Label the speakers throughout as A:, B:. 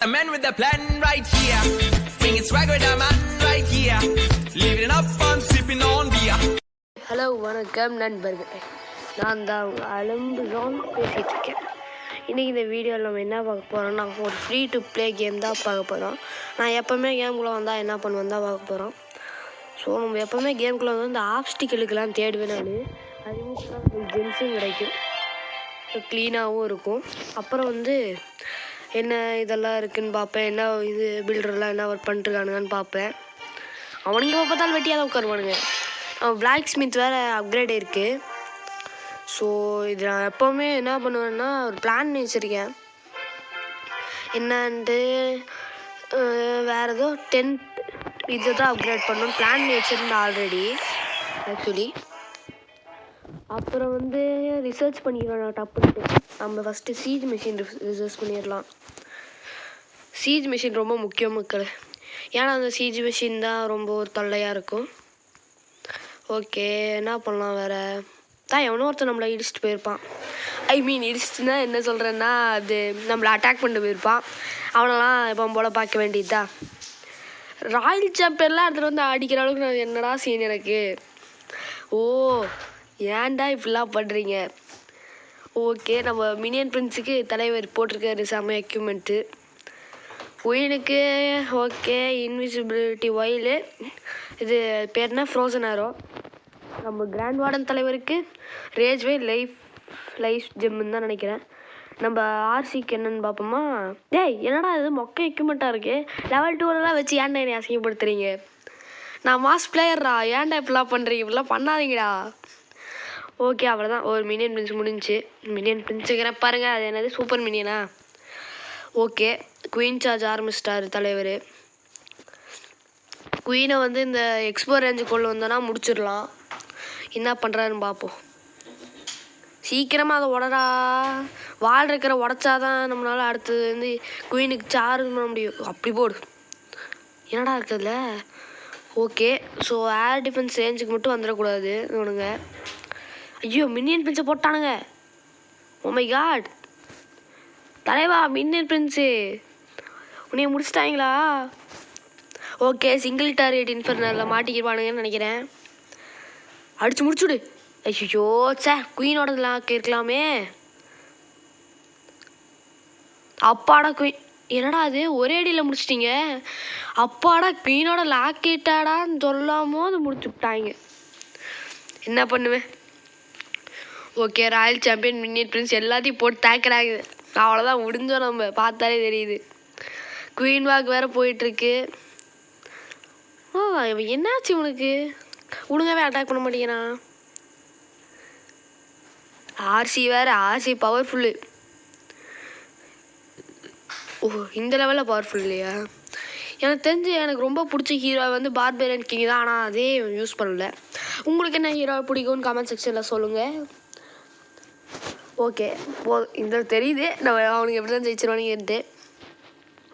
A: A man with a plan right here. Bringing swag with a man right here. Living it up and sipping on beer.
B: Hello வணக்கம் நண்பர்களே, நான் தான் அலம்புதான் பேசிகிட்டு இருக்கேன். இன்றைக்கி இந்த வீடியோவில் நம்ம என்ன பார்க்க போகிறோம்னா, ஒரு ஃப்ரீ டு ப்ளே கேம் தான் பார்க்க போகிறோம். நான் எப்போவுமே கேம்குள்ளே வந்தால் என்ன பண்ணுவேன் தான் பார்க்க போகிறோம். ஸோ நம்ம எப்போவுமே கேம்குள்ளே வந்து இந்த ஆப்ஸ்டிக்கலுக்கெல்லாம் தேடுவேன் நான். அது மீன்ஸ் ஜென்ஸும் கிடைக்கும், க்ளீனாகவும் இருக்கும். அப்புறம் வந்து என்ன இதெல்லாம் இருக்குதுன்னு பார்ப்பேன், என்ன இது பில்டர்லாம் என்ன ஒர்க் பண்ணிட்டுருக்கானுங்கன்னு பார்ப்பேன். அவனுங்க பார்த்தாலும் வெட்டியாக தான் உட்காருவானுங்க. பிளாக் ஸ்மித் வேறு அப்கிரேட் இருக்குது. ஸோ இது நான் எப்போவுமே என்ன பண்ணுவேன்னா, ஒரு பிளான் வச்சுருக்கேன். என்னன்ட்டு வேறு ஏதோ 10 இதை தான் அப்கிரேட் பண்ணணும் பிளான் வச்சுருந்தேன் ஆல்ரெடி ஆக்சுவலி. அப்புறம் வந்து ரிசர்ச் பண்ணிடுவேன் டப்புன்ட்டு. நம்ம ஃபஸ்ட்டு சீஜ் மிஷின் ரிசர்ச் பண்ணிடலாம். சீஜ் மிஷின் ரொம்ப முக்கியம் மக்கள், ஏன்னா அந்த சீஜ் மிஷின் தான் ரொம்ப ஒரு தொல்லையாக இருக்கும். ஓகே, என்ன பண்ணலாம் வேறு தான். எவனோ ஒருத்தர் நம்மளை இடிச்சிட்டு போயிருப்பான். இடிச்சிட்டுனா என்ன சொல்கிறேன்னா, அது நம்மளை அட்டாக் பண்ணிட்டு போயிருப்பான். அவனெல்லாம் இப்போ போல் பார்க்க வேண்டியது தான். ராயல் சாம்பியன்லாம் இடத்துல வந்து அடிக்கிற அளவுக்கு நான் என்னடா சீன் எனக்கு. ஓ ஏன்டா இப்படிலாம் பண்ணுறீங்க. ஓகே, நம்ம மினியன் பிரின்ஸுக்கு தலைவர் போட்டிருக்காரு செம்ம எக்யூப்மெண்ட்டு. குயினுக்கு ஓகே இன்விசிபிலிட்டி ஒயிலு, இது பேர்னா ஃப்ரோசன் ஆரோ. நம்ம கிராண்ட் வார்டன் தலைவருக்கு ரேஜ்வே லைஃப் ஜெம்முன்னு தான் நினைக்கிறேன். நம்ம ஆர்சிக்கு என்னென்னு பார்ப்போமா. டேய் என்னடா இது மொக்க எக்யூப்மெண்ட்டாக இருக்குது, லெவல் 2 வச்சு ஏன்டா என்னை அசிங்கப்படுத்துறீங்க. நான் மாஸ் பிளேயர்ரா, ஏன்டா இப்படிலாம் பண்ணுறீங்க, இப்படிலாம் பண்ணாதீங்கடா. ஓகே அவ்வளோதான், ஒரு மினியன் பிரின்ஸ் முடிஞ்சு. மினியன் பிரின்ஸுக்கிறேன் பாருங்கள், அது என்னது சூப்பர் மினியனா. ஓகே, குயின் சார்ஜ் ஆரம்பிச்சிட்டார் தலைவர். குயினை வந்து இந்த எக்ஸ்போ ரேஞ்சு கொண்டு வந்தோன்னா முடிச்சிடலாம். என்ன பண்ணுறாருன்னு பார்ப்போம். சீக்கிரமாக அதை உடடா, வால் இருக்கிற உடச்சாதான் நம்மளால் அடுத்தது வந்து குயினுக்கு சார்ஜ் பண்ண முடியும். அப்படி போடு, என்னடா இருக்குதுல்ல. ஓகே, ஸோ ஏர் டிஃபென்ஸ் ரேஞ்சுக்கு மட்டும் வந்துடக்கூடாது இவனுங்க. ஐயோ மினியன் பிரின்ஸை போட்டானுங்க. ஓ மை காட் தலைவா, மினியன் பிரின்ஸு உன்னைய முடிச்சிட்டாங்களா. ஓகே, சிங்கிள் டார்கெட் இன்ஃபர்னரில் மாட்டிக்கிடுவானுங்கன்னு நினைக்கிறேன். அடிச்சு முடிச்சுடு. ஐயோ குயினோட லாக் இருக்கலாமே. அப்பாடா குயின், என்னடா அது ஒரே அடியில் முடிச்சிட்டிங்க. அப்பாடா குயினோட லாக் கேட்டாடான்னு சொல்லாமோ அது முடிச்சு விட்டாங்க. என்ன பண்ணுவேன். Okay, Royal champion minion Prince எல்லாத்தையும் போட்டு தாக்குறாங்க. அவ்வளோதான், முடிஞ்சோம். நம்ம பார்த்தாலே தெரியுது. குயின் வாக் வேறு போயிட்டுருக்கு. என்னாச்சு உனக்கு, ஒழுங்காவே அட்டாக் பண்ண மாட்டேங்கிறான். ஆர்சி வேறு, ஆர்சி பவர்ஃபுல்லு. ஓ இந்த லெவலில் பவர்ஃபுல் இல்லையா. எனக்கு தெரிஞ்சு எனக்கு ரொம்ப பிடிச்ச ஹீரோ வந்து பார்பேரியன் கிங் தான், ஆனால் அதே யூஸ் பண்ணல. உங்களுக்கு என்ன ஹீரோ பிடிக்கும்னு கமெண்ட் செக்ஷனில் சொல்லுங்கள். ஓகே இந்த தெரியுது நம்ம அவனுக்கு எப்படி தான் ஜெயிச்சிருவானுங்கன்ட்டு.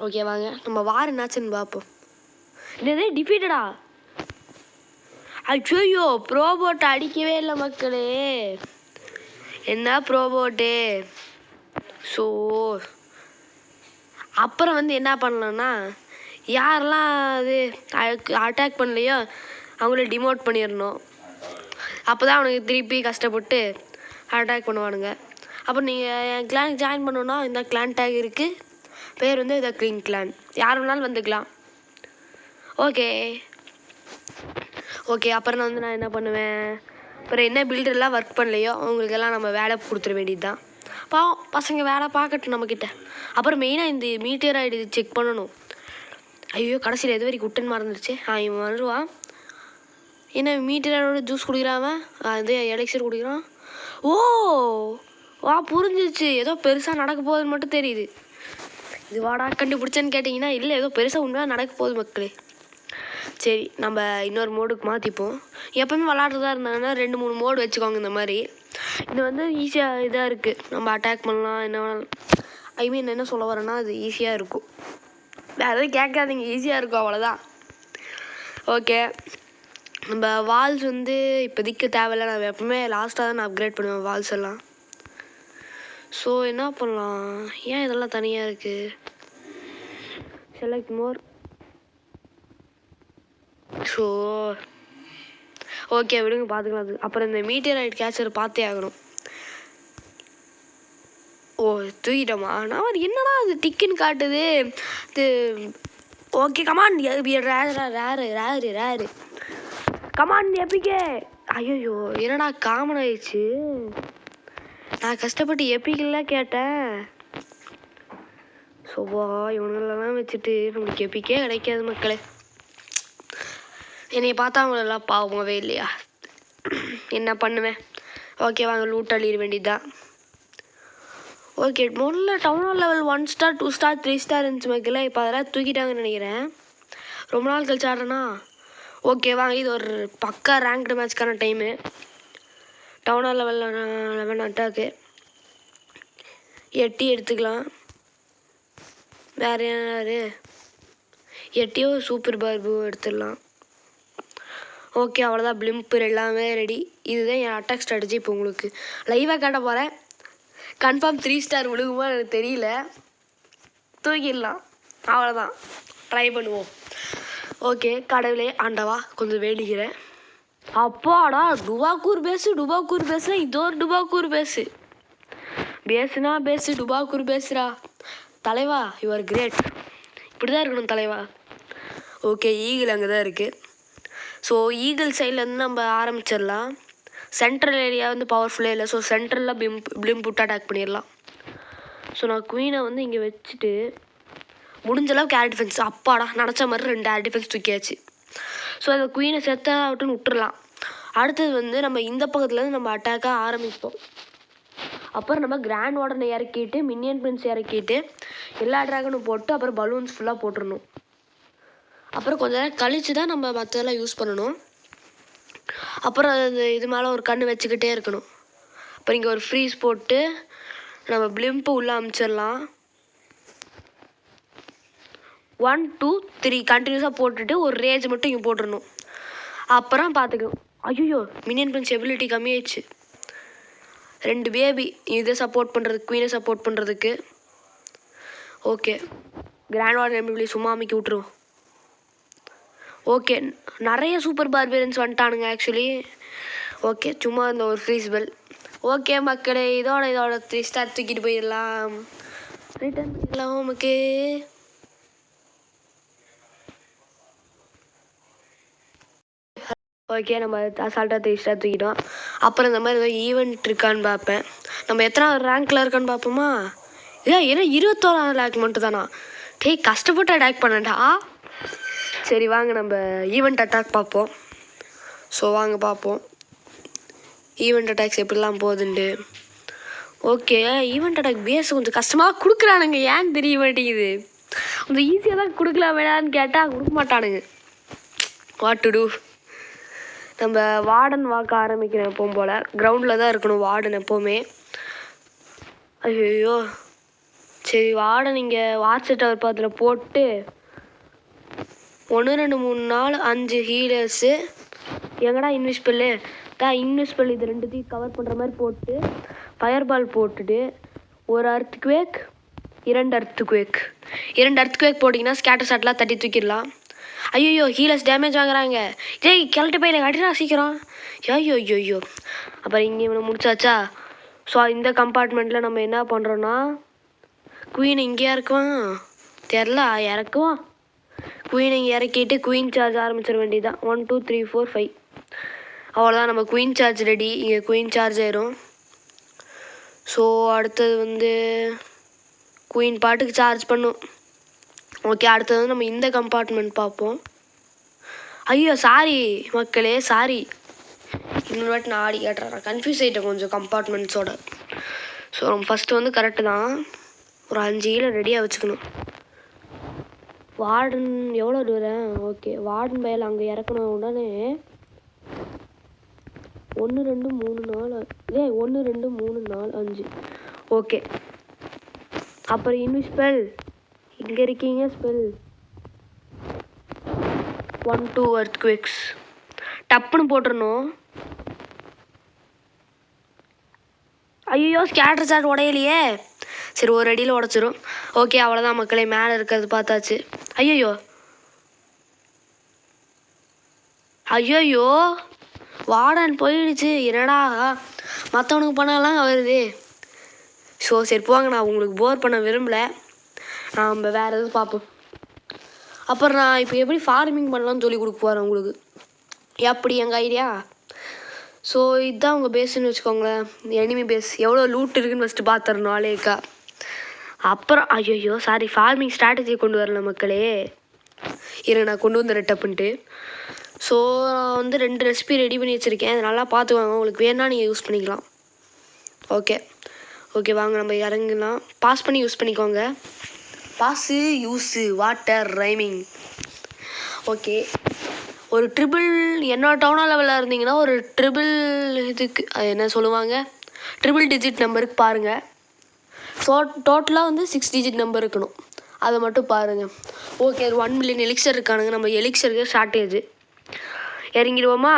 B: ஓகே வாங்க நம்ம வார் என்னாச்சுன்னு பார்ப்போம். என்னதே டிஃபீட்டடா. ஐயோ ப்ரோபோட்டை அடிக்கவே இல்லை மக்களே, என்ன ப்ரோபோட்டு. ஸோ அப்புறம் வந்து என்ன பண்ணலான்னா, யாரெல்லாம் அது அட்டாக் பண்ணலையோ அவங்கள டிமோட் பண்ணிடணும். அப்போ தான் அவனுக்கு திருப்பி கஷ்டப்பட்டு அட்டாக் பண்ணுவானுங்க. அப்புறம் நீங்கள் என் கிளானுக்கு ஜாயின் பண்ணணுன்னா இந்த கிளான் டேக் இருக்குது, பேர் வந்து இதை க்ளீன் கிளான், யார் வேணாலும் வந்துக்கலாம். ஓகே ஓகே அப்புறம் நான் என்ன பண்ணுவேன், அப்புறம் என்ன பில்டர்லாம் ஒர்க் பண்ணலையோ அவங்களுக்கெல்லாம் நம்ம வேலை கொடுத்துட வேண்டியது தான். பாவம் பசங்க வேலை பார்க்கட்டும் நம்மக்கிட்ட. அப்புறம் மெயினாக இந்த மீட்டர் ஐடி செக் பண்ணணும். ஐயோ கடைசியில் எது வரைக்கும் குட்டன் மறந்துடுச்சு. இவன் வருவான், என்ன மீட்டரோட ஜூஸ் குடிக்கிறான், அது எலெக்சர் குடிக்கிறான். ஓ வா புரிஞ்சிச்சு, ஏதோ பெருசாக நடக்க போகுதுன்னு மட்டும் தெரியுது. இது வாடா கண்டுபிடிச்சேன்னு கேட்டிங்கன்னா, இல்லை ஏதோ பெருசாக உண்மையாக நடக்க போகுது மக்களே. சரி நம்ம இன்னொரு மோடுக்கு மாற்றிப்போம். எப்போவுமே விளாட்றதா இருந்தாங்கன்னா 2-3 மோடு வச்சுக்கோங்க. இந்த மாதிரி இது வந்து ஈஸியாக இதாக இருக்குது, நம்ம அட்டாக் பண்ணலாம். என்ன என்ன சொல்ல வரேன்னா, அது ஈஸியாக இருக்கும். வேறு எதுவும் கேட்காதீங்க, ஈஸியாக இருக்கும் அவ்வளோதான். ஓகே, நம்ம வால்ஸ் வந்து இப்போதைக்கு தேவையில்லை. நான் எப்பவுமே லாஸ்ட்டாக தான் நான் அப்கிரேட் பண்ணுவேன் வால்ஸ் எல்லாம். ஸோ என்ன பண்ணலாம், ஏன் இதெல்லாம் தனியாக இருக்குது. செலக்ட் மோர். ஸோ ஓகே விடுங்க பார்த்துக்கலாம். அது அப்புறம் இந்த மீட்டியரைட் கேச்சர் பார்த்தே ஆகணும். ஓ தூக்கிட்டோமா? நான் என்னடா அது டிக்குன்னு காட்டுது இது. ஓகே கமான் ரேரு கமான் எப்பிக்கே. ஐயோ என்னடா காமன் ஆயிடுச்சு. நான் கஷ்டப்பட்டு எப்பிக்கெல்லாம் கேட்டேன். சோவா இவனுங்களெல்லாம் வச்சுட்டு நம்மளுக்கு எப்பிக்கே கிடைக்காது மக்களே. என்னைய பார்த்தா அவங்களெல்லாம் பாவமாகவே இல்லையா? என்ன பண்ணுவேன்? ஓகே வாங்க லூட் அள்ளிட வேண்டியதுதான். ஓகே முதல்ல town level 1 star 2 star 3 star இருந்துச்சு மக்களே. இப்போ அதெல்லாம் தூக்கிட்டாங்கன்னு நினைக்கிறேன். ரொம்ப நாள் கழிச்சு ஆடுறேன்னா. ஓகே வாங்க இது ஒரு பக்கா ரேங்க்டு மேட்ச்க்கான டைமு. டவுன் லெவலில் 11 அட்டாக்கு 8 எடுத்துக்கலாம். வேறு யாரு 8 சூப்பர் பார்பு எடுத்துடலாம். ஓகே அவ்வளோதான். பிளிம்பர் எல்லாமே ரெடி. இதுதான் என் அட்டாக் ஸ்ட்ராட்டஜி. இப்போ உங்களுக்கு லைவாக காட்ட போகிறேன். கன்ஃபார்ம் 3 ஸ்டார் விழுகுமா எனக்கு தெரியல. தூக்கிடலாம் அவ்வளோதான். ட்ரை பண்ணுவோம். ஓகே கடவுளே ஆண்டவா கொஞ்சம் வேண்டிக்கிறேன். அப்பாடா டுபாக்கூர் பேஸுனா இதோ ஒரு டுபாக்கூர் பேஸுனா டுபாக்கூர் பேசுடா தலைவா. Your great. இப்படி தான் இருக்கணும் தலைவா. ஓகே ஈகிள் அங்கே தான் இருக்குது. ஸோ ஈகிள் சைட்லேருந்து நம்ம ஆரம்பிச்சிடலாம். சென்ட்ரல் ஏரியா வந்து பவர்ஃபுல்லாக இல்லை. ஸோ சென்ட்ரலில் பிளிம்ப் விட்டு அட்டாக் பண்ணிடலாம். ஸோ நான் குயினை வந்து இங்கே வச்சுட்டு முடிஞ்ச அளவுக்கு ஏர் டிஃபென்ஸ். அப்பாடா நினச்ச மாதிரி 2 ஏர் டிஃபென்ஸ் தூக்கியாச்சு. ஸோ அந்த குயினை செத்தாகட்டுன்னு விட்டுறலாம். அடுத்தது வந்து நம்ம இந்த பக்கத்துலேருந்து நம்ம அட்டாக்காக ஆரம்பிப்போம். அப்புறம் நம்ம கிராண்ட் வார்டனை இறக்கிட்டு மினியன் பிரின்ஸ் இறக்கிட்டு எல்லா ட்ராகனும் போட்டு அப்புறம் பலூன்ஸ் ஃபுல்லாக போட்டுடணும். அப்புறம் கொஞ்ச நேரம் கழித்து தான் நம்ம மற்றதெல்லாம் யூஸ் பண்ணணும். அப்புறம் அது இது மேலே ஒரு கண் வச்சுக்கிட்டே இருக்கணும். அப்புறம் இங்கே ஒரு ஃப்ரீஸ் போட்டு நம்ம பிளிம்பு உள்ளே அமுச்சிடலாம். 1 2 3 கண்டினியூஸாக போட்டுட்டு ஒரு ரேஜ் மட்டும் இங்கே போட்டுடணும். அப்புறம் பார்த்துக்கணும். ஐயோ மினியன் பிரின்ஸ் எபிலிட்டி கம்மியாயிடுச்சு. 2 பேபி இதை சப்போர்ட் பண்ணுறதுக்கு குயினை சப்போர்ட் பண்ணுறதுக்கு. ஓகே கிராண்ட் வார்டன் எப்படி சும்மா அமைக்கி விட்ருவோம். ஓகே நிறைய சூப்பர் பார்பியன்ஸ் வந்துட்டானுங்க ஆக்சுவலி. ஓகே சும்மா இந்த ஒரு ஃப்ரீஸ் பெல். ஓகே மக்களே இதோட 3 ஸ்டார் தூக்கிட்டு போயிடலாம். ரிட்டர்ன் பண்ணிடலாம் நமக்கு. ஓகே நம்ம அசால்ட்டாக 3 ஸ்டார் தூக்கிட்டோம். அப்புறம் இந்த மாதிரி ஏதோ ஈவெண்ட் இருக்கான்னு பார்ப்பேன். நம்ம எத்தனை ரேங்க்கில் இருக்கான்னு பார்ப்போமா? ஏன்னா 21ஆம் ரேங்க் மட்டும் தானா? டேய் கஷ்டப்பட்டு அட்டாக் பண்ணேன்டா. சரி வாங்க நம்ம ஈவெண்ட் அட்டாக் பார்ப்போம். ஸோ வாங்க பார்ப்போம் ஈவெண்ட் அட்டாக்ஸ் எப்படிலாம் போகுதுண்டு. ஓகே ஈவெண்ட் அட்டாக் பேஸ் கொஞ்சம் கஷ்டமாக கொடுக்குறானுங்க. ஏன்னு தெரிய மாட்டேங்குது. கொஞ்சம் ஈஸியாக தான் கொடுக்கலாம் வேணான்னு கேட்டால் கொடுக்க மாட்டானுங்க. What to do? நம்ம வார்டன் வாக்க ஆரம்பிக்கிறேன் எப்பவும் போல். கிரவுண்டில் தான் இருக்கணும் வார்டன் எப்போவுமே. ஐயோ சரி வார்டன் இங்கே வாட்ச் டவர் பக்கத்தில் போட்டு 1 2 3 4 5 ஹீலர்ஸு. எங்கடா இன்விஸ்பெல்லு இன்விஸ்பெல் இது 2த்தையும் கவர் பண்ணுற மாதிரி போட்டு ஃபயர் பால் போட்டுட்டு ஒரு அர்த்குவேக் 2 அர்த்குவேக் போட்டிங்கன்னா ஸ்கேட்டர் ஷாட்லாம் தட்டி தூக்கிடலாம். ஐயோ ஹீலர்ஸ் டேமேஜ் வாங்குறாங்க. டேய் கிளட்டு போய் கட்டினா சீக்கிரம். ஐயோ அப்புறம் இங்கே இவனை முடிச்சாச்சா? ஸோ இந்த கம்பார்ட்மெண்ட்டில் நம்ம என்ன பண்ணுறோன்னா குயின் இங்கேயா இருக்குவான் தெரில இறக்குவான். குயினை இறக்கிட்டு குயின் சார்ஜ் ஆரம்பிச்சிட வேண்டியதுதான். 1 2 3 4 5 அவ்வளோதான். நம்ம குயின் சார்ஜ் ரெடி. இங்கே குயின் சார்ஜ் ஆயிரும். ஸோ அடுத்தது வந்து குயின் பாட்டுக்கு சார்ஜ் பண்ணும். ஓகே அடுத்தது வந்து நம்ம இந்த கம்பார்ட்மெண்ட் பார்ப்போம். ஐயோ சாரி மக்களே சாரி. இன்னொரு வாட்டி நான் ஆடி கேட்டுறேன். கன்ஃபியூஸ் ஆகிட்டேன் கொஞ்சம் கம்பார்ட்மெண்ட்ஸோட. ஸோ நம்ம ஃபஸ்ட்டு வந்து கரெக்டு தான். ஒரு 5 ஹீலர் ரெடியாக வச்சுக்கணும். வார்டன் எவ்வளோ தூரம்? ஓகே வார்டன் பயல் அங்கே இறக்கணும். உடனே 1 2 3 4 1 2 3 4 5 ஓகே. அப்புறம் இன்னும் ஸ்பெல் இங்கே இருக்கீங்க. ஸ்பெல் 1 2 எர்த்குவேக்ஸ் டப்புன்னு போட்டுருணும். ஐயோ ஸ்கேட்டர் சாட் உடையலையே. சரி ஒரு அடியில் உடச்சிரும். ஓகே அவ்வளோதான் மக்களே, மேலே இருக்கிறது பார்த்தாச்சு. ஐயோ ஐயோ வார்டன் போயிடுச்சு. என்னடா மற்றவனுக்கு பண்ணலாம் வருது. ஸோ சரி போங்க, நான் உங்களுக்கு போர் பண்ண விரும்பலை. நம்ம வேறு எதுவும் பார்ப்போம். அப்புறம் நான் இப்போ எப்படி ஃபார்மிங் பண்ணலாம்னு சொல்லி கொடுக்க போகிறேன் உங்களுக்கு. எப்படி எங்கள் ஐடியா? ஸோ இதுதான் உங்கள் பேஸ்ன்னு வச்சுக்கோங்களேன். எனிமி பேஸ் எவ்வளோ லூட் இருக்குதுன்னு ஃபஸ்ட்டு பார்த்துடணும் ஆலேக்கா. அப்புறம் ஐயோ சாரி, ஃபார்மிங் ஸ்ட்ராட்டஜி கொண்டு வரல மக்களே. இருங்க நான் கொண்டு வந்துடுறேன் டப்புன்ட்டு. ஸோ நான் வந்து 2 ரெசிபி ரெடி பண்ணி வச்சுருக்கேன். அதை நல்லா பார்த்துக்குவாங்க. உங்களுக்கு வேணால் நீங்கள் யூஸ் பண்ணிக்கலாம். ஓகே வாங்க நம்ம இறங்கலாம். பாஸ் பண்ணி யூஸ் பண்ணிக்கோங்க. Pause use what a rhyming. Okay ஒரு ட்ரிபிள் என்ன டவுனா லெவலில் இருந்தீங்கன்னா ஒரு ட்ரிபிள் இதுக்கு அது என்ன சொல்லுவாங்க, ட்ரிபிள் டிஜிட் நம்பருக்கு பாருங்கள். டோட்டலாக வந்து 6 டிஜிட் நம்பர் இருக்கணும், அதை மட்டும் பாருங்கள். ஓகே 1 மில்லியன் எலிக்சர் இருக்கானுங்க. நம்ம எலிக்சருக்கு ஷார்ட்டேஜ். இறங்கிடுவோமா?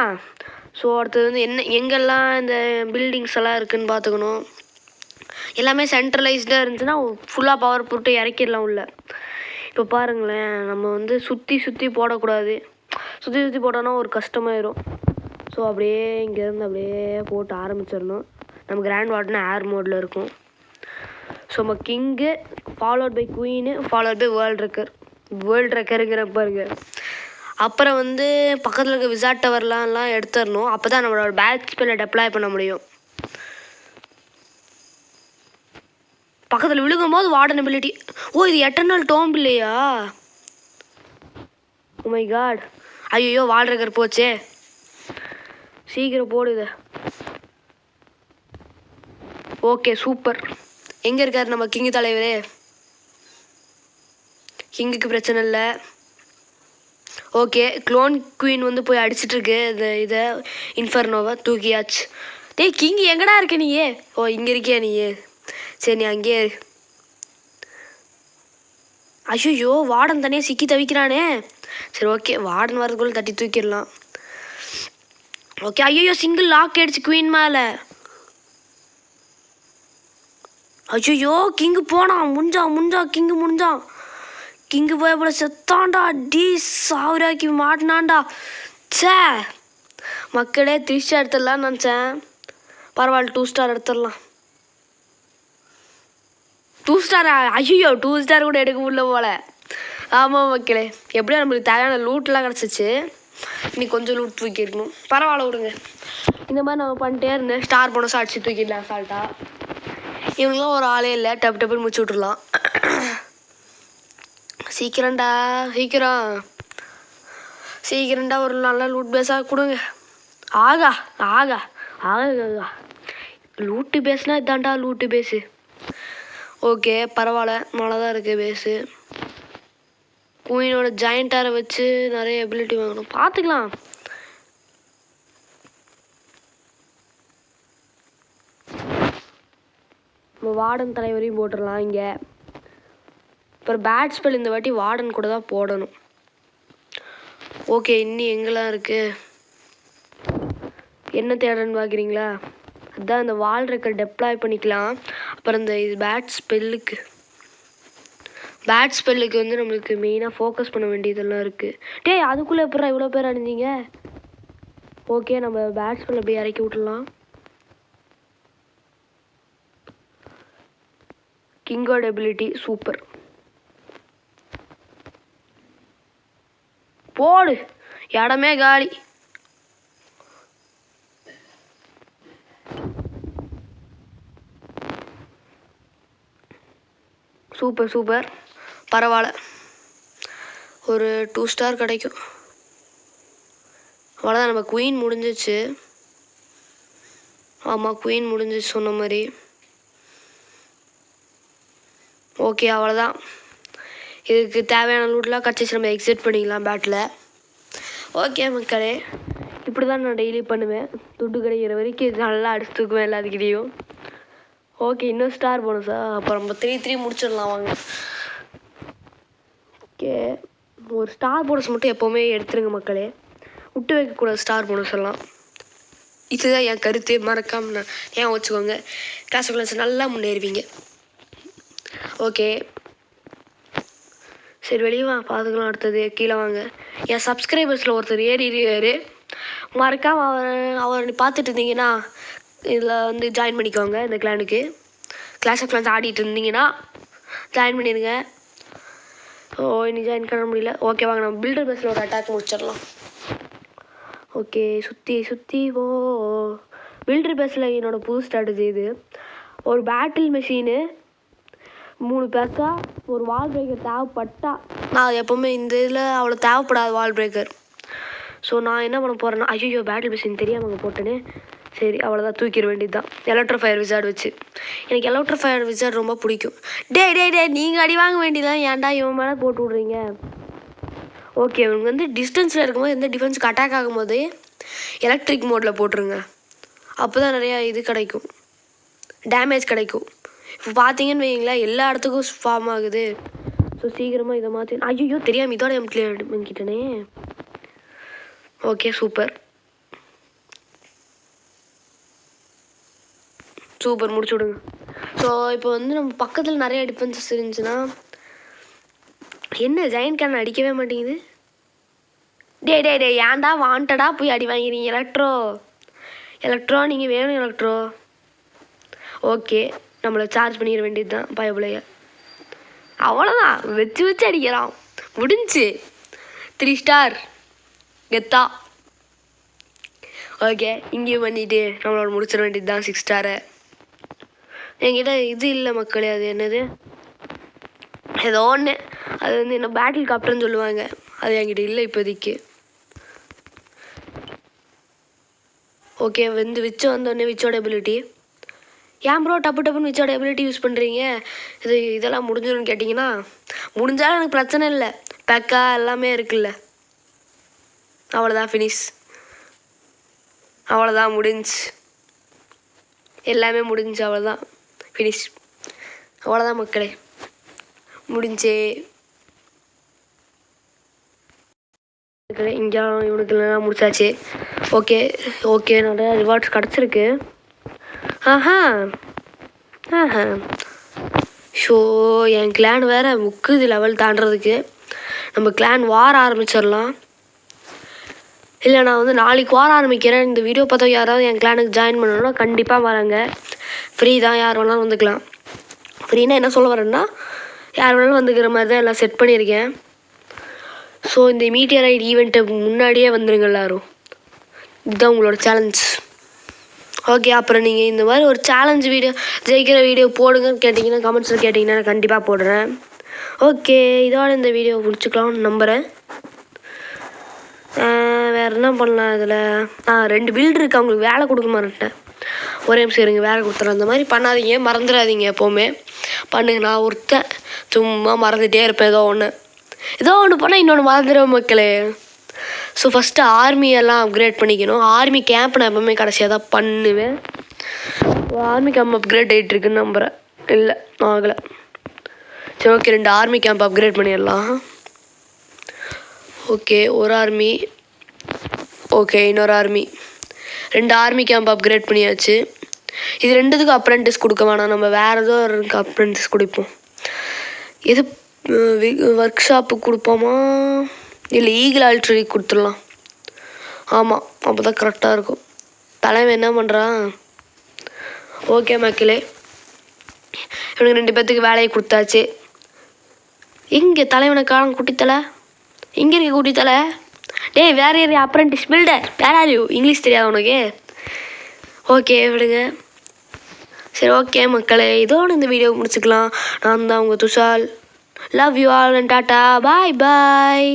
B: ஸோ அடுத்தது வந்து எங்கெல்லாம் இந்த பில்டிங்ஸ் எல்லாம் இருக்குதுன்னு பார்த்துக்கணும். எல்லாமே சென்ட்ரலைஸ்டாக இருந்துச்சுன்னா ஃபுல்லாக பவர் போட்டு இறக்கிடலாம் உள்ள. இப்போ பாருங்களேன், நம்ம வந்து சுற்றி போடக்கூடாது. சுற்றி போட்டோன்னா ஒரு கஷ்டமாயிடும். ஸோ அப்படியே இங்கேருந்து அப்படியே போட்டு ஆரம்பிச்சிடணும். நம்ம கிராண்ட் வார்டன் ஏர் மோடில் இருக்கும். ஸோ நம்ம கிங்கு ஃபாலோட் பை குயின்னு ஃபாலோட் பை வேர்ல்டு ரெக்கருங்கிற பாருங்க. அப்புறம் வந்து பக்கத்தில் இருக்க விசார்ட் டவர்லாம் எடுத்துடணும். அப்போ தான் நம்மளோட பேட்ச் ஸ்பெல்லை டெப்ளாய் பண்ண முடியும். பக்கத்தில் விழுகும் போது வார்டன் எபிலிட்டி. இது எட்டர்னல் டோம்ப் இல்லையா? Oh my God. ஐயோ வால் ரெக்கர் போச்சே. சீக்கிரம் போடுது. Okay super. எங்கே இருக்கார் நம்ம கிங்கு தலைவரே? கிங்குக்கு பிரச்சனை இல்லை. ஓகே க்ளோன் குயின் வந்து போய் அடிச்சிட்ருக்கு இதை இன்ஃபர்னோவை தூக்கியாச்சு. டேய் கிங் எங்கடா இருக்க நீயே? இங்கே இருக்கியா நீயே? சரி நீ அங்கேயே. ஐயோ வார்டன் தனியாக சிக்கி தவிக்கிறானே. சரி ஓகே வார்டன் வரதுக்குள்ளே தட்டி தூக்கிடலாம். ஓகே ஐயோ சிங்கிள் லாக் ஆயிடுச்சு குயின் மேலே. ஐயோ கிங்கு போனான். முடிஞ்சான் கிங்கு முடிஞ்சான். கிங்கு போய் போல செத்தான்டா. சாவுராக்கி மாட்டினான்டா. சே மக்களே 3 ஸ்டார் எடுத்துடலான்னு நினச்சேன். பரவாயில்ல 2 ஸ்டார் எடுத்துடலாம். 2 ஸ்டாரா? ஐயோ 2 ஸ்டார் கூட எடுக்க முடியல போல. ஆமாம் மக்களே, எப்படியும் நம்மளுக்கு தேவையான லூட்லாம் கிடச்சிச்சு. இன்னைக்கு கொஞ்சம் லூட் தூக்கிடணும். பரவாயில்ல விடுங்க. இந்த மாதிரி நம்ம பண்ணிட்டே இருந்தேன். ஸ்டார் போனஸாக அடிச்சு தூக்கிடலாம் சால்ட்டா. இவங்களாம் ஒரு ஆளே இல்லை. டப்புன்னு முடிச்சு விட்ருலாம். சீக்கிரம்டா ஒரு நல்ல லூட் பேஸாக கொடுங்க. ஆகா லூட்டு பேஸ்னால் இதாண்டா லூட்டு பேஸு. ஓகே பரவாயில்ல, நல்லா தான் இருக்குது பேஸு. குயினோட ஜாயிண்டாரை வச்சு நிறைய எபிலிட்டி வாங்கணும். பார்த்துக்கலாம். நம்ம வார்டன் தலைவரையும் போட்டுடலாம் இங்கே. அப்புறம் பேட் ஸ்பெல் இந்த வாட்டி வார்டன் கூட தான் போடணும். ஓகே இன்னும் எங்கெல்லாம் இருக்குது என்ன தேடுறேன்னு பார்க்குறீங்களா? அதுதான் இந்த வால் ரெக்கர் டெப்ளாய் பண்ணிக்கலாம். அப்புறம் இந்த பேட் ஸ்பெல்லுக்கு வந்து நம்மளுக்கு மெயினாக ஃபோக்கஸ் பண்ண வேண்டியதெல்லாம் இருக்குது. டேய் அதுக்குள்ளே எப்படா இவ்வளோ பேர் அணிஞ்சிங்க? ஓகே நம்ம பேட் ஸ்பெல் அப்படியே இறக்கி விட்டுடலாம். கிங்கோட எபிலிட்டி சூப்பர். போடு, இடமே காலி. சூப்பர் பரவாயில்ல, ஒரு 2 ஸ்டார் கிடைக்கும். அவ்வளோதான், நம்ம குயின் முடிஞ்சிச்சு. ஆமாம் குயின் முடிஞ்சிச்சு சொன்ன மாதிரி. ஓகே அவ்வளோதான், இதுக்கு தேவையான லூட்லாம் கிடச்சிச்சு. நம்ம எக்ஸிட் பண்ணிக்கலாம் பேட்டில். ஓகே மக்களே, இப்படி தான் நான் டெய்லி பண்ணுவேன். துட்டு கிடைக்கிற வரைக்கும் நல்லா அடிச்சு தூக்குவேன் எல்லாத்துக்கிட்டையும். ஓகே இன்னும் ஸ்டார் போனஸா? அப்புறம் நம்ம 3 முடிச்சிடலாம் வாங்க. ஓகே ஒரு ஸ்டார் போனஸ் மட்டும் எப்போவுமே எடுத்துருங்க மக்களே, விட்டு வைக்கக்கூடாது ஸ்டார் போனஸ் எல்லாம். இதுதான் என் கருத்து. மறக்காமல் ஏன் வச்சுக்கோங்க. கிளாஸ் நல்லா முன்னேறுவீங்க. ஓகே சரி வெளியே வாங்க பார்த்துக்கலாம். அடுத்தது கீழே வாங்க. என் சப்ஸ்கிரைபர்ஸில் ஒருத்தர் ஏறிடுவார். மறக்காமல் அவர் பார்த்துட்டு இருந்தீங்கன்னா இதில் வந்து ஜாயின் பண்ணிக்கோங்க. இந்த கிளானுக்கு கிளாஸ் ஆஃப் கிளான்ஸ் ஆடிட்டு இருந்தீங்கன்னா ஜாயின் பண்ணிடுங்க. இன்னும் ஜாயின் பண்ண முடியல. ஓகே வாங்க நம்ம பில்டர் பேஸில் ஒரு அட்டாக் முடிச்சிடலாம். ஓகே சுற்றி ஓ பில்டர் பேஸில் என்னோடய புது ஸ்ட்ராட்டஜி இது. ஒரு பேட்டில் மெஷினு 3 பேக்கா ஒரு வால் பிரேக்கர் தேவைப்பட்டா, நான் எப்போவுமே இந்த இதில் அவ்வளோ தேவைப்படாது வால் பிரேக்கர். ஸோ நான் என்ன பண்ண போகிறேன்னா, ஐயோ பேட்டில் மிஷின் தெரியாமல் அங்கே போட்டேனே. சரி அவ்வளோதான், தூக்கிட வேண்டியது தான் எலக்ட்ரோஃபயர் விசார்டு வச்சு. எனக்கு எலக்ட்ரோஃபயர் விசார்டு ரொம்ப பிடிக்கும். டே நீங்கள் அடி வாங்க வேண்டியதான், ஏன்டா இவன் மேலே போட்டு விட்றீங்க. ஓகே இவங்க வந்து டிஸ்டன்ஸில் இருக்கும்போது எந்த டிஃபென்ஸுக்கு அட்டாக் ஆகும்போது எலக்ட்ரிக் மோடில் போட்டுருங்க. அப்போ தான் நிறையா இது கிடைக்கும், டேமேஜ் கிடைக்கும். இப்போ பார்த்தீங்கன்னு வைங்களேன் எல்லா இடத்துக்கும் ஃபார்ம் ஆகுது. ஸோ சீக்கிரமாக இதை மாற்றி. ஐயோ தெரியாமல் இதோட கிளியர் பண்ணிக்கிட்டேனே. ஓகே சூப்பர் முடிச்சு விடுங்க. ஸோ இப்போ வந்து நம்ம பக்கத்தில் நிறைய டிஃபென்சஸ் இருந்துச்சுன்னா என்ன ஜெயண்ட் கேன் அடிக்கவே மாட்டேங்குது. டே ஏன்டா வாண்டடா போய் அடி வாங்கிறீங்க. எலக்ட்ரோ நீங்கள் வேணும் எலக்ட்ரோ. ஓகே நம்மளை சார்ஜ் பண்ணிட வேண்டியது தான் பயபிள்ளைய. அவ்வளோதான் வச்சு அடிக்கிறான், முடிஞ்சு 3 ஸ்டார் கெத்தா. ஓகே இங்கேயும் பண்ணிவிட்டு நம்மளோட முடிச்சிட வேண்டியது தான் 6 ஸ்டாரை. என்கிட்ட இது இல்லை மக்களே, அது என்னது ஏதோ ஒன்று, அது வந்து என்ன பேட்டில் காப்டர்னு சொல்லுவாங்க, அது என்கிட்ட இல்லை இப்போதைக்கு. ஓகே வந்து வந்தோடனே விச்சோட எபிலிட்டி. ஏன் ப்ரோ டப்புன்னு விச்சோட எபிலிட்டி யூஸ் பண்ணுறீங்க, இதெல்லாம் முடிஞ்சிடும்னு கேட்டிங்கன்னா முடிஞ்சாலும் எனக்கு பிரச்சனை இல்லை, பேக்கா எல்லாமே இருக்குல்ல. அவ்வளோதான் ஃபினிஷ், அவ்வளோதான் முடிஞ்சு, எல்லாமே முடிஞ்சு, அவ்வளோதான் ஃபினிஷ், அவ்வளோதான் மக்களே முடிஞ்சே. இங்கே இவனுக்குலாம் முடிச்சாச்சு. ஓகே நிறையா ரிவார்ட்ஸ் கிடச்சிருக்கு. ஷோ என் கிளான் வேறு முக்குது லெவல் தாண்டறதுக்கு. நம்ம கிளான் வார் ஆரம்பிச்சிடலாம். இல்லை நான் வந்து நாளைக்கு வார ஆரம்பிக்கிறேன். இந்த வீடியோ பார்த்தா யாராவது என் கிளானுக்கு ஜாயின் பண்ணணும்னா கண்டிப்பாக வரேங்க. ஃப்ரீ தான், யார் வேணாலும் வந்துக்கலாம். ஃப்ரீனா என்ன சொல்ல வரேன்னா யார் வேணாலும் வந்துக்கிற மாதிரி தான் எல்லாம் செட் பண்ணியிருக்கேன். ஸோ இந்த மீட்டியரைட் ஈவெண்ட்டை முன்னாடியே வந்துடுங்க எல்லோரும். இதுதான் உங்களோட சேலஞ்ச். ஓகே அப்புறம் நீங்கள் இந்த மாதிரி ஒரு சேலஞ்ச் வீடியோ ஜெயிக்கிற வீடியோ போடுங்கன்னு கேட்டிங்கன்னா கமெண்ட்ஸில் கேட்டிங்கன்னா நான் கண்டிப்பாக போடுறேன். ஓகே இதோட இந்த வீடியோ முடிச்சுக்கலாம்னு நம்புகிறேன். வேறு என்ன பண்ணலாம் இதில்? 2 பில்டு இருக்குது, அவங்களுக்கு வேலை கொடுக்க மாட்டேன். ஒரே நிமிஷம் இருங்க, வேலை கொடுத்துறேன். அந்த மாதிரி பண்ணாதீங்க, மறந்துடாதீங்க, எப்போவுமே பண்ணுங்க. நான் ஒருத்தன் சும்மா மறந்துகிட்டே இருப்பேன். ஏதோ ஒன்று பண்ணால் இன்னொன்று மறந்துடுவேன் மக்களே. ஸோ ஃபஸ்ட்டு ஆர்மியெல்லாம் அப்கிரேட் பண்ணிக்கணும். ஆர்மி கேம்ப் நான் எப்போவுமே கடைசியாக தான் பண்ணுவேன். ஆர்மி கேம்ப் அப்கிரேட் ஆகிட்டுருக்குன்னு நம்புகிறேன். இல்லை ஆகலை. சரி ஓகே 2 ஆர்மி கேம்ப் அப்கிரேட் பண்ணிடலாம். ஓகே ஒரு ஆர்மி, ஓகே இன்னொரு ஆர்மி, 2 ஆர்மி கேம்ப் அப்கிரேட் பண்ணியாச்சு. இது 2த்துக்கும் அப்ரெண்டிஸ் கொடுக்க வேணாம், நம்ம வேறு ஏதோ இருக்குது அப்ரெண்டிஸ் கொடுப்போம். இது ஒர்க் ஷாப்புக்கு கொடுப்போமா இல்லை ஈகிள் ஆல்ட்ரி கொடுத்துடலாம். ஆமாம் அப்போ தான் கரெக்டாக இருக்கும். தலைவன் என்ன பண்ணுறான்? ஓகே மக்களே இவனுக்கு 2 பேர்த்துக்கு வேலையை கொடுத்தாச்சு. எங்கே தலைவனை காணும்? குட்டித்தலை எங்கே இருக்க? குட்டித்தலை டேய் வேறு யார்? அப்ரெண்டிஸ் பில்டர் வேறு யார்? இங்கிலீஷ் தெரியாது உனக்கு? ஓகே விடுங்க. சரி ஓகே மக்களே இதோடு இந்த வீடியோ முடிச்சுக்கலாம். நான் தான் உங்கள் Tushal. Love you all and tata bye bye.